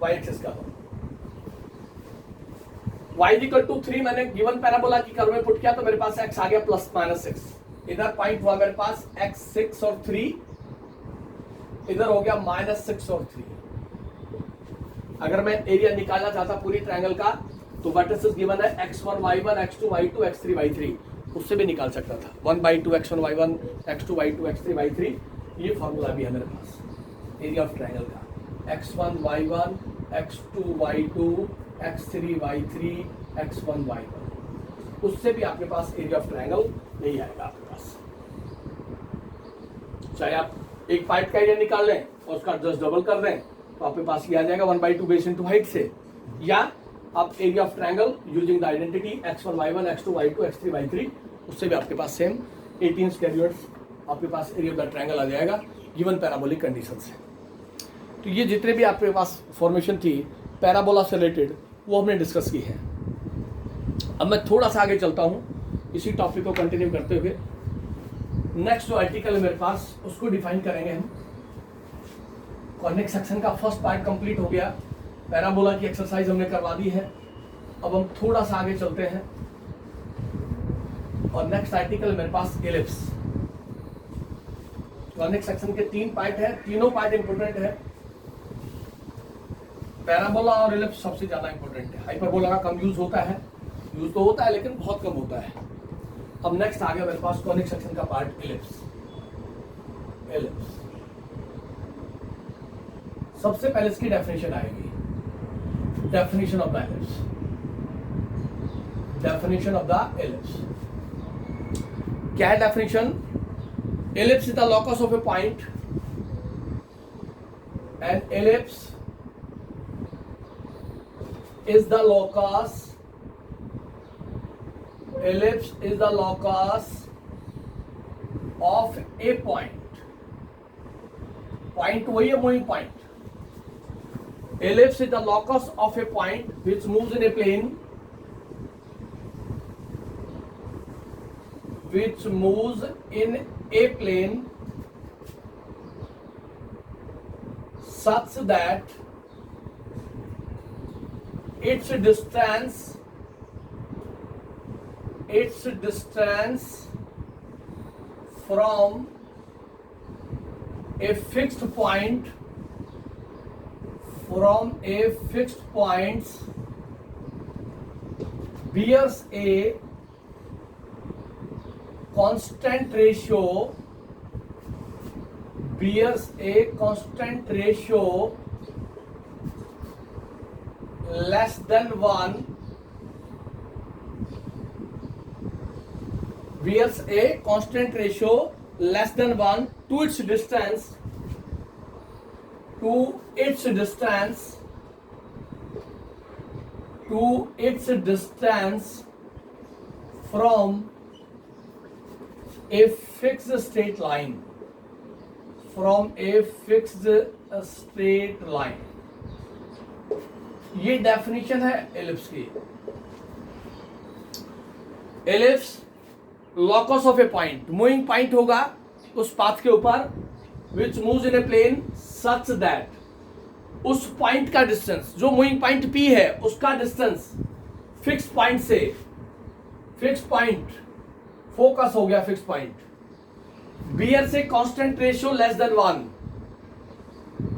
y एक्सिस का। y इक्वल टू 3 मैंने गिवन पैराबोला की कर्व में पुट किया तो मेरे पास x आ गया प्लस माइनस 6। इधर पॉइंट हुआ मेरे पास x 6 और 3, इधर हो गया माइनस 6 और 3। अगर मैं एरिया निकालना चाहता पूरी ट्रायंगल का तो वर्टिसेस गिवन है x1 y1 x2 y2 x3 y3, उससे भी निकाल सकता था 1/2 x1 y1 x2 y2 x3 y3। ये फॉर्मूला भी है मेरे पास एरिया ऑफ ट्रायंगल का, x1 y1 x2 y2 x3 y3 x1 y1। उससे भी आपके पास एरिया ऑफ ट्रायंगल नहीं आएगा आपके पास, चाहे आप एक पाइप का एरिया निकाल लें और उसका जस्ट डबल कर दें तो आपके पास ये आ जाएगा 1/2 बेस इंटू हाइट से, या आप area of triangle using the identity x1 y1 x2 y2 x3 y3, उससे भी आपके पास सेम 18 स्क्वायर यूनिट्स आपके पास एरिया ऑफ द ट्रायंगल आ जाएगा गिवन पैराबोलिक कंडीशन से। तो ये जितने भी आपके पास फॉर्मेशन थी पैराबोला से रिलेटेड वो हमने डिस्कस की है। अब मैं थोड़ा सा आगे चलता हूँ इसी टॉपिक को कंटिन्यू करते हुए। नेक्स्ट जो आर्टिकल है मेरे पास उसको डिफाइन करेंगे हम। कॉनिक सेक्शन का फर्स्ट पार्ट कंप्लीट हो गया, पैराबोला की एक्सरसाइज हमने करवा दी है। अब हम थोड़ा सा आगे चलते हैं और नेक्स्ट आर्टिकल मेरे पास एलिप्स। कॉनिक सेक्शन के 3 पार्ट है, तीनों पार्ट इंपोर्टेंट है। पैराबोला और एलिप्स सबसे ज्यादा इंपोर्टेंट है। हाइपरबोला का कम यूज होता है, यूज तो होता है लेकिन बहुत कम होता है। अब नेक्स्ट आ गया मेरे पास कॉनिक सेक्शन का पार्ट एलिप्स। एलिप्स सबसे पहले इसकी डेफिनेशन आएगी, definition of the ellipse. Definition of the ellipse क्या है definition? Ellipse is the locus of a point and ellipse is the locus, ellipse is the locus of a point. Point वही है, moving point. Ellipse is the locus of a point which moves in a plane, which moves in a plane such that its distance from a fixed point bears a constant ratio less than 1, bears a constant ratio less than 1 to its distance from a fixed straight line, ये डेफिनेशन है एलिप्स की। Ellipse locus of a point, moving point होगा उस पाथ के ऊपर, which moves in a plane such that उस पॉइंट का डिस्टेंस, जो मूविंग पॉइंट पी है उसका डिस्टेंस फिक्स पॉइंट से, फिक्स पॉइंट फोकस हो गया, फिक्स पॉइंट बियर से constant ratio less than 1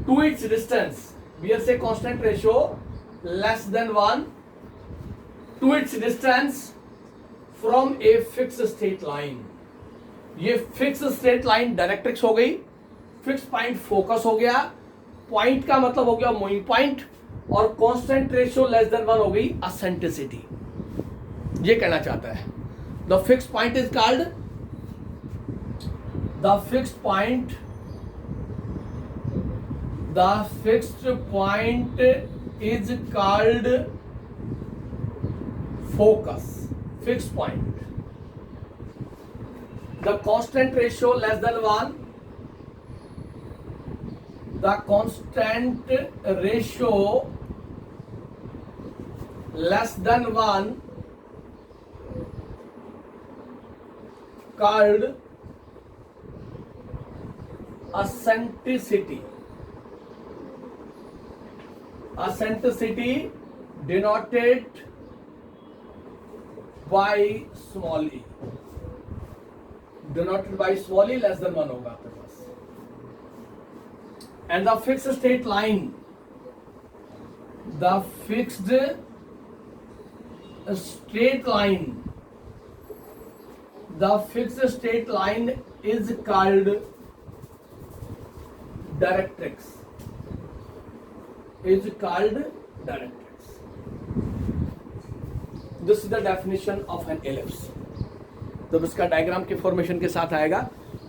to its distance, bear से constant ratio less than 1 to its distance from a fixed straight line। ये fixed straight line डायरेक्ट्रिक्स हो गई, fixed point फोकस हो गया, पॉइंट का मतलब हो गया मूविंग पॉइंट, और कांस्टेंट रेशियो लेस देन 1 हो गई एसेंट्रिसिटी। ये कहना चाहता है the fixed point is called, the fixed point is called focus, fixed point. The constant ratio less than 1, the constant ratio less than 1 called eccentricity. Eccentricity denoted by small e, denoted by small e less than 1 होगा आपके पास। And the fixed straight line, the fixed straight line, the fixed straight line is called directrix, is called directrix. This is the definition of an ellipse। जब इसका डायग्राम के फॉर्मेशन के साथ आएगा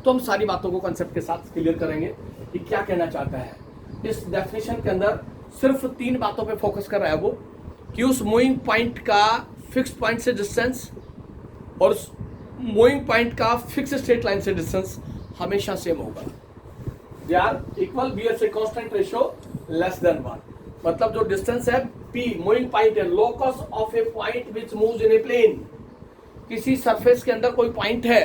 तो हम सारी बातों को कंसेप्ट के साथ क्लियर करेंगे कि क्या कहना चाहता है। इस डेफिनेशन के अंदर सिर्फ 3 बातों पे फोकस कर रहा है वो, कि उस मूविंग पॉइंट का फिक्स पॉइंट से डिस्टेंस और उस मूविंग पॉइंट का फिक्स स्ट्रेट लाइन से डिस्टेंस हमेशा सेम होगा। They are equal, bears a constant ratio less than 1। मतलब जो डिस्टेंस है P मूविंग पॉइंट है, locus of a point which moves in a plane. किसी सरफेस के अंदर कोई पॉइंट है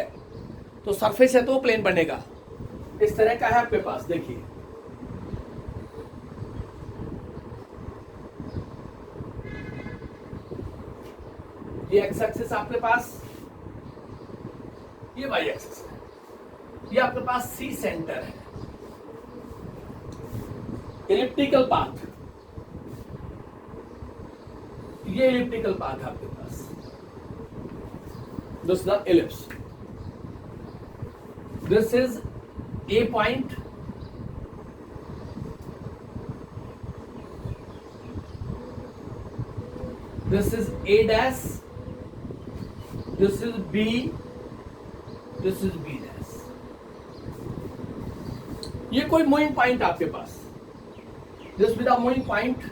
तो सरफेस है तो वो प्लेन बनेगा। इस तरह का है आपके पास, देखिए ये एक्स एक्सिस आपके पास, ये वाई एक्सिस है, ये आपके पास सी सेंटर है। इलिप्टिकल पाथ, ये इलिप्टिकल पाथ है आपके पास, this the ellipse, this is A point, this is A dash, this is B, this is B dash. ये कोई मूविंग पॉइंट आपके पास, this with the moving point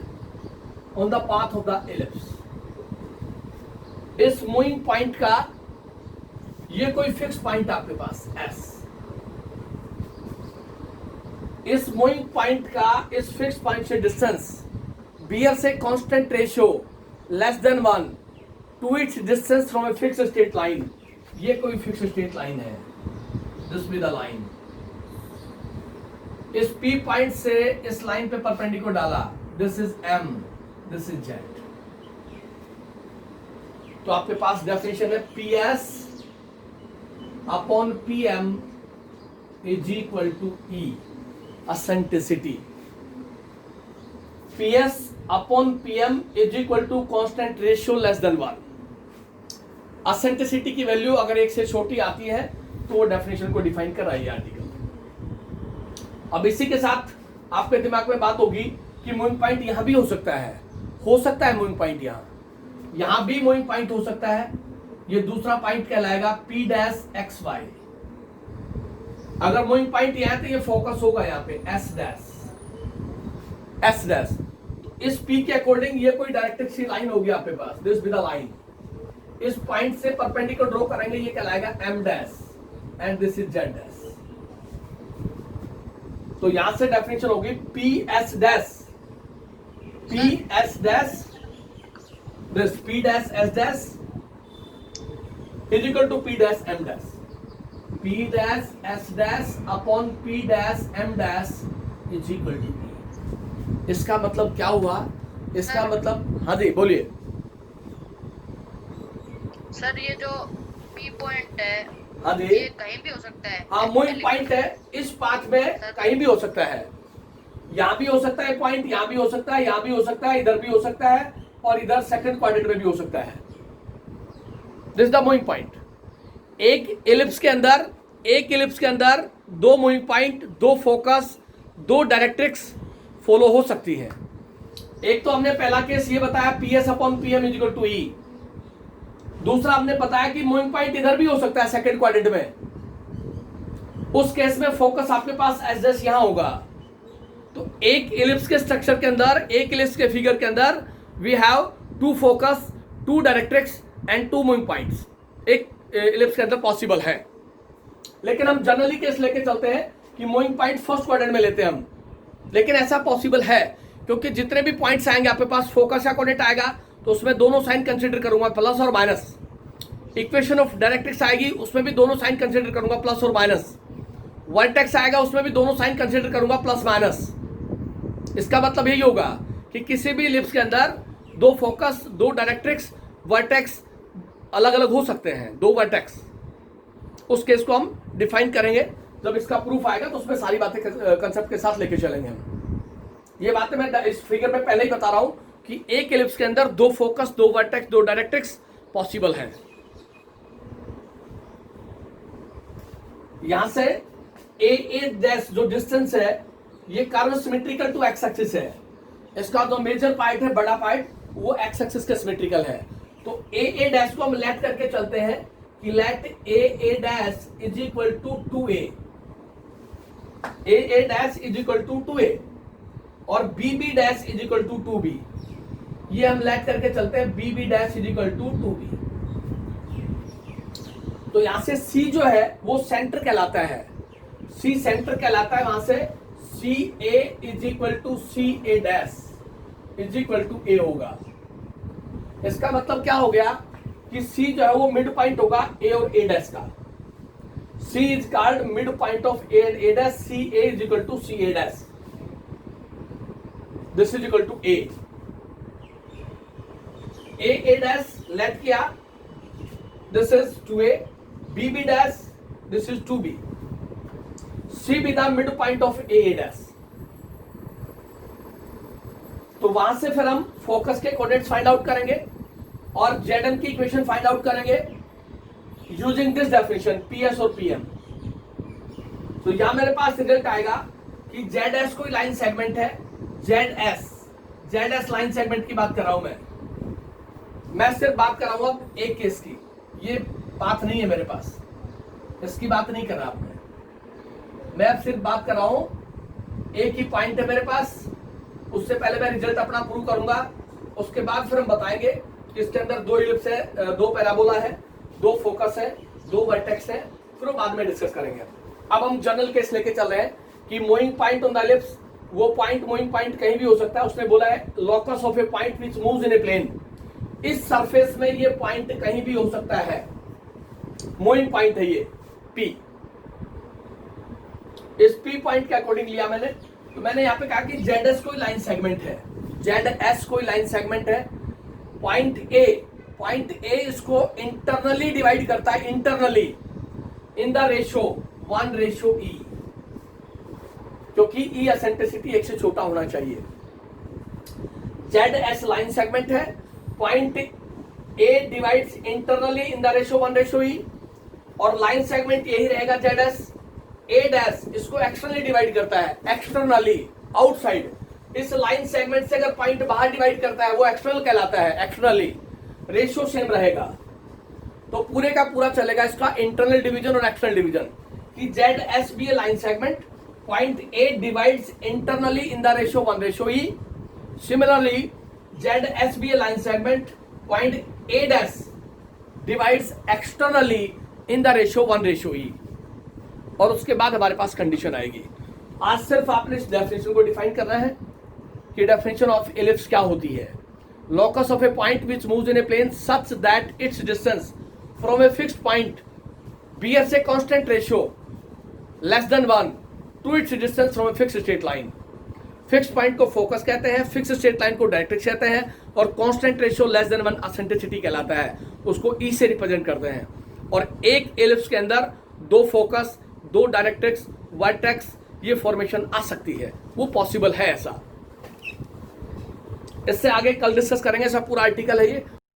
on the path of the ellipse. इस मूविंग पॉइंट का ये कोई फिक्स पॉइंट आपके पास S, इस मूविंग पॉइंट का इस फिक्स पॉइंट से डिस्टेंस बियर से constant ratio less than 1 to its distance from a fix straight line. ये कोई फिक्स स्ट्रेट लाइन है, दिस विद द लाइन। इस P पॉइंट से इस लाइन पे परपेंडिकुलर डाला, this is M, this is Z। तो आपके पास डेफिनेशन है PS upon PM is equal to E, eccentricity. PS upon PM is equal to constant ratio less than 1। Eccentricity की वैल्यू अगर 1 से छोटी आती है तो वो डेफिनेशन को डिफाइन कर रहा है आर्टिकल। अब इसी के साथ आपके दिमाग में बात होगी कि मूविंग पॉइंट यहां भी हो सकता है, मूविंग पॉइंट यहां भी मूविंग पॉइंट हो सकता है। ये दूसरा पॉइंट कहलाएगा P डैश XY। अगर मूविंग पॉइंट यहां है तो ये फोकस होगा यहाँ पे S डैश। तो इस P के अकॉर्डिंग ये कोई डायरेक्ट्रिक्स की लाइन होगी आपके पास, दिस विद द लाइन। इस पॉइंट से परपेंडिकुलर ड्रॉ करेंगे, ये कहलाएगा M dash and this is Z dash. तो यहां से डेफिनेशन होगी PS dash, this P dash S dash is equal to P dash M dash, P dash S dash upon P dash M dash is equal to P। इसका मतलब क्या हुआ? इसका मतलब, हाँ जी बोलिए सर। ये जो P पॉइंट है, हाँ जी, ये कहीं भी हो सकता है। हाँ मूविंग पॉइंट है, इस पाथ में कहीं भी हो सकता है। यहाँ भी हो सकता है पॉइंट, यहाँ भी हो सकता है, यहाँ भी हो सकता है, इधर भी हो सकता है और इधर सेकंड क्वाड्रेंट में भी हो सकता है। This is the moving point. एक इलिप्स के अंदर 2 moving point, 2 focus, 2 directrix follow हो सकती है। एक तो हमने पहला केस ये बताया PS upon PM is equal to E। दूसरा हमने बताया कि मूविंग पॉइंट इधर भी हो सकता है सेकंड क्वाड्रेंट में। उस केस में फोकस आपके पास S डैश यहां होगा। तो एक इलिप्स के स्ट्रक्चर के अंदर, एक इलिप्स के फिगर के अंदर we have 2 focus, 2 directrix and 2 moving points. एक इलिप्स के अंदर पॉसिबल है, लेकिन हम जनरली केस लेके चलते हैं कि मूविंग पॉइंट फर्स्ट क्वाड्रेंट में लेते हैं हम। लेकिन ऐसा पॉसिबल है क्योंकि जितने भी पॉइंट्स आएंगे आपके पास, फोकस का कोऑर्डिनेट आएगा तो उसमें दोनों साइन कंसीडर करूंगा, प्लस और माइनस। इक्वेशन ऑफ डायरेक्ट्रिक्स आएगी, उसमें भी दोनों साइन कंसीडर करूंगा, प्लस और माइनस। वर्टेक्स आएगा, उसमें भी दोनों साइन कंसीडर करूंगा, प्लस माइनस। इसका मतलब यही होगा कि किसी भी इलिप्स के अंदर 2 फोकस, 2 डायरेक्ट्रिक्स, वर्टेक्स अलग अलग हो सकते हैं, 2 वर्टेक्स। उस केस को हम डिफाइन करेंगे, जब इसका प्रूफ आएगा तो उसमें सारी बातें कंसेप्ट के साथ लेके चलेंगे हम। ये बातें मैं इस फिगर में पहले ही बता रहा हूं कि एक इलिप्स के अंदर 2 फोकस, 2 वर्टेक्स, 2 डायरेक्ट्रिक्स पॉसिबल है। यहां से ए डैश जो डिस्टेंस है, ये curve symmetrical to x axis है। इसका जो मेजर पार्ट है, बड़ा पार्ट, वो एक्स एक्सिस के सिमेट्रिकल है। तो ए डैश को हम लेट करके चलते हैं कि let A dash is equal to 2a, A dash is equal to 2a और B dash is equal to 2b। ये हम लेट करके चलते हैं, B dash is equal to 2b। तो यहां से सी जो है वो सेंटर कहलाता है, सी सेंटर कहलाता है। वहां से C A is equal to C A dash is equal to A होगा। इसका मतलब क्या हो गया कि सी जो है वो मिड पॉइंट होगा ए और ए डैश का। C is called mid point of A and A dash, C A is equal to C A dash, this is equal to A dash let किया, this is 2a, b dash this is 2b, c be the mid point of A dash. तो वहां से फिर हम फोकस के कोऑर्डिनेट्स फाइंड आउट करेंगे और Zn की इक्वेशन फाइंड आउट करेंगे यूजिंग दिस डेफिनेशन PS और PM। तो यहां मेरे पास रिजल्ट आएगा कि ZS कोई लाइन सेगमेंट है, ZS लाइन सेगमेंट की बात कर रहा हूं मैं सिर्फ बात कर रहा हूं अब एक केस की, ये बात नहीं है मेरे पास, इसकी बात नहीं कर रहा मैं अब सिर्फ बात कर रहा हूं एक ही पॉइंट है मेरे पास। उससे पहले मैं रिजल्ट अपना प्रूव करूंगा, उसके बाद फिर हम बताएंगे कि इसके अंदर 2 इलिप्स है, 2 पैराबोला है, 2 फोकस है, 2 वर्टेक्स है, फिर वो बाद में डिस्कस करेंगे। अब हम जनरल केस लेके चल रहे हैं कि moving point on the ellipse, वो पॉइंट मूविंग पॉइंट कहीं भी हो सकता है। उसने बोला है locus of a point which moves in a plane, इस सरफेस में ये पॉइंट कहीं भी हो सकता है, मूविंग पॉइंट है ये P। इस P पॉइंट के अकॉर्डिंग लिया मैंने, तो मैंने यहां पे कहा कि ZS कोई लाइन सेगमेंट है, ZS कोई लाइन सेगमेंट है। पॉइंट ए इसको इंटरनली डिवाइड करता है, internally in the ratio 1:E, क्योंकि E एसेंट्रिसिटी 1 से छोटा होना चाहिए। ZS लाइन सेगमेंट है, point A divides internally in the ratio 1:E और लाइन सेगमेंट यही रहेगा ZS। A डैश इसको एक्सटर्नली डिवाइड करता है, एक्सटर्नली आउटसाइड। इस लाइन सेगमेंट से अगर पॉइंट बाहर डिवाइड करता है वो एक्सटर्नल कहलाता है, एक्सटर्नली रेशियो सेम रहेगा। तो पूरे का पूरा चलेगा इसका इंटरनल डिवीजन और एक्सटर्नल डिवीजन कि ZS भी line segment, point A divides internally in the ratio 1:E। Similarly ZS भी line segment, point A dash divides externally in the ratio 1:E। और उसके बाद हमारे पास कंडीशन आएगी। आज सिर्फ आपने इस डेफिनेशन को डिफाइन करना है कि डेफिनेशन ऑफ इलिप्स क्या होती है। Locus of a point which moves in a plane such that its distance from a fixed point bears a constant ratio less than 1 to its distance from a fixed straight line. Fixed point को फोकस कहते हैं, फिक्स्ड स्ट्रेट लाइन को डायरेक्ट्रिक्स कहते हैं और constant ratio less than 1 eccentricity कहलाता है, उसको E से रिप्रेजेंट करते हैं। और एक इलिप्स के अंदर 2 फोकस, 2 डायरेक्ट्रिक्स, वर्टेक्स, ये फॉर्मेशन आ सकती है, वो पॉसिबल है ऐसा। इससे आगे कल डिस्कस करेंगे, सब पूरा आर्टिकल है ये।